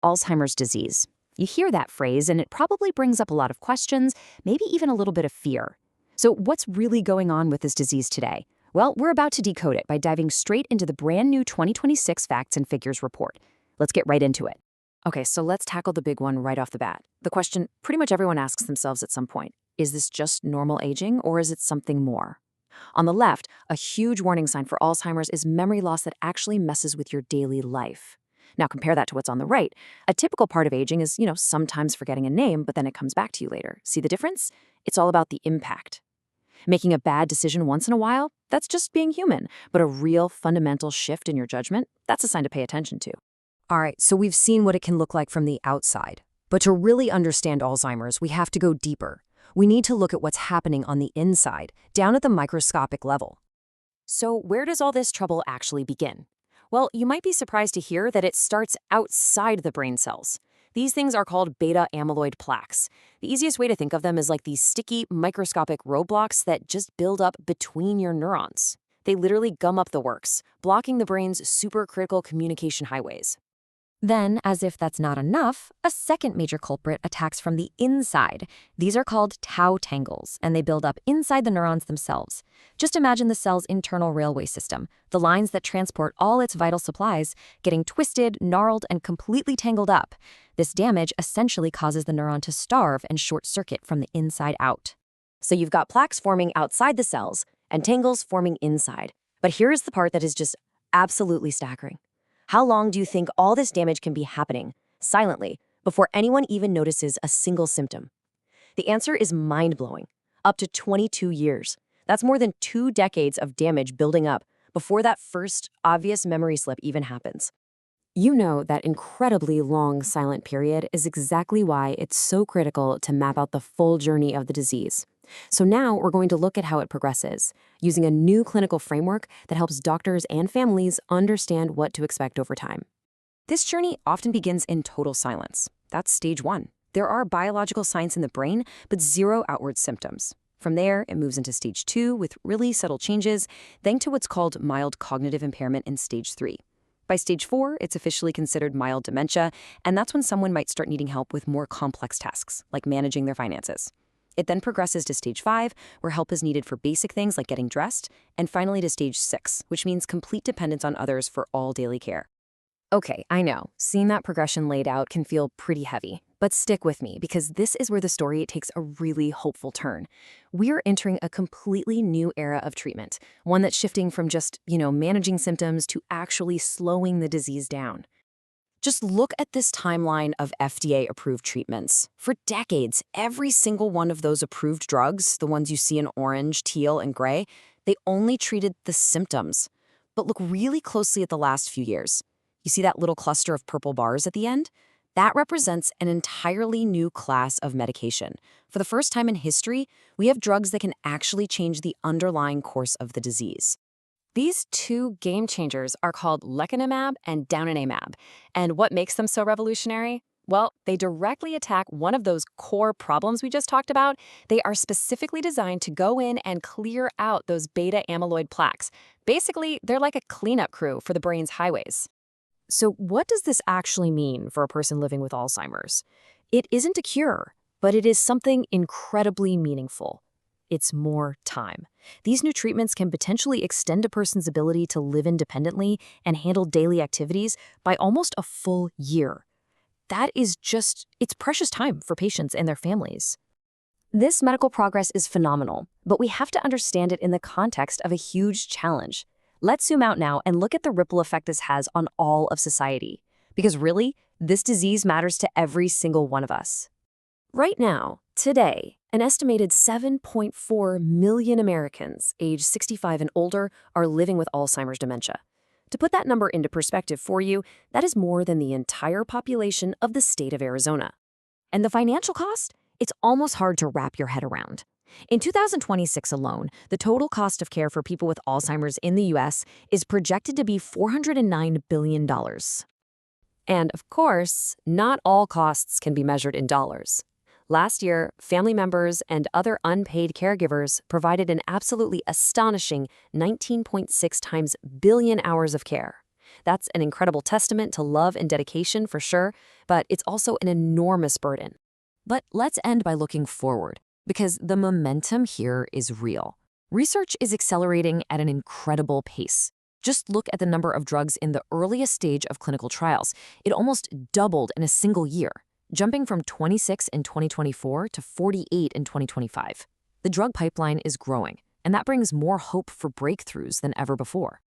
Alzheimer's disease. You hear that phrase, and it probably brings up a lot of questions, maybe even a little bit of fear. So what's really going on with this disease today? Well, we're about to decode it by diving straight into the brand new 2026 Facts and Figures report. Let's get right into it. Okay, so let's tackle the big one right off the bat. The question pretty much everyone asks themselves at some point: is this just normal aging, or is it something more? On the left, a huge warning sign for Alzheimer's is memory loss that actually messes with your daily life. Now compare that to what's on the right. A typical part of aging is, sometimes forgetting a name, but then it comes back to you later. See the difference? It's all about the impact. Making a bad decision once in a while, that's just being human. But a real fundamental shift in your judgment, that's a sign to pay attention to. All right, so we've seen what it can look like from the outside. But to really understand Alzheimer's, we have to go deeper. We need to look at what's happening on the inside, down at the microscopic level. So where does all this trouble actually begin? Well, you might be surprised to hear that it starts outside the brain cells. These things are called beta amyloid plaques. The easiest way to think of them is like these sticky, microscopic roadblocks that just build up between your neurons. They literally gum up the works, blocking the brain's supercritical communication highways. Then, as if that's not enough, a second major culprit attacks from the inside. These are called tau tangles, and they build up inside the neurons themselves. Just imagine the cell's internal railway system, the lines that transport all its vital supplies, getting twisted, gnarled, and completely tangled up. This damage essentially causes the neuron to starve and short-circuit from the inside out. So you've got plaques forming outside the cells and tangles forming inside. But here is the part that is just absolutely staggering. How long do you think all this damage can be happening, silently, before anyone even notices a single symptom? The answer is mind-blowing. Up to 22 years. That's more than 2 decades of damage building up before that first obvious memory slip even happens. You know that incredibly long silent period is exactly why it's so critical to map out the full journey of the disease. So now we're going to look at how it progresses, using a new clinical framework that helps doctors and families understand what to expect over time. This journey often begins in total silence. That's stage 1. There are biological signs in the brain, but zero outward symptoms. From there, it moves into stage 2 with really subtle changes, then to what's called mild cognitive impairment in stage 3. By stage 4, it's officially considered mild dementia, and that's when someone might start needing help with more complex tasks, like managing their finances. It then progresses to stage 5, where help is needed for basic things like getting dressed, and finally to stage 6, which means complete dependence on others for all daily care. Okay, I know, seeing that progression laid out can feel pretty heavy, but stick with me because this is where the story takes a really hopeful turn. We're entering a completely new era of treatment, one that's shifting from just, managing symptoms to actually slowing the disease down. Just look at this timeline of FDA-approved treatments. For decades, every single one of those approved drugs, the ones you see in orange, teal, and gray, they only treated the symptoms. But look really closely at the last few years. You see that little cluster of purple bars at the end? That represents an entirely new class of medication. For the first time in history, we have drugs that can actually change the underlying course of the disease. These 2 game changers are called lecanemab and donanemab. And what makes them so revolutionary? Well, they directly attack one of those core problems we just talked about. They are specifically designed to go in and clear out those beta amyloid plaques. Basically, they're like a cleanup crew for the brain's highways. So what does this actually mean for a person living with Alzheimer's? It isn't a cure, but it is something incredibly meaningful. It's more time. These new treatments can potentially extend a person's ability to live independently and handle daily activities by almost a full year. That is it's precious time for patients and their families. This medical progress is phenomenal, but we have to understand it in the context of a huge challenge. Let's zoom out now and look at the ripple effect this has on all of society. Because really, this disease matters to every single one of us. Right now, today, an estimated 7.4 million Americans aged 65 and older are living with Alzheimer's dementia. To put that number into perspective for you, that is more than the entire population of the state of Arizona. And the financial cost? It's almost hard to wrap your head around. In 2026 alone, the total cost of care for people with Alzheimer's in the U.S. is projected to be $409 billion. And of course, not all costs can be measured in dollars. Last year, family members and other unpaid caregivers provided an absolutely astonishing 19.6 times billion hours of care. That's an incredible testament to love and dedication for sure, but it's also an enormous burden. But let's end by looking forward, because the momentum here is real. Research is accelerating at an incredible pace. Just look at the number of drugs in the earliest stage of clinical trials. It almost doubled in a single year, jumping from 26 in 2024 to 48 in 2025. The drug pipeline is growing, and that brings more hope for breakthroughs than ever before.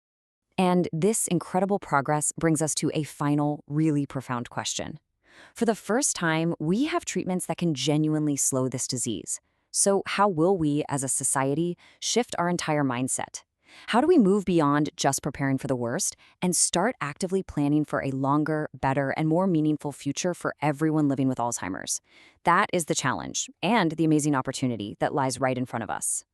And this incredible progress brings us to a final, really profound question. For the first time, we have treatments that can genuinely slow this disease. So how will we, as a society, shift our entire mindset? How do we move beyond just preparing for the worst and start actively planning for a longer, better, and more meaningful future for everyone living with Alzheimer's? That is the challenge and the amazing opportunity that lies right in front of us.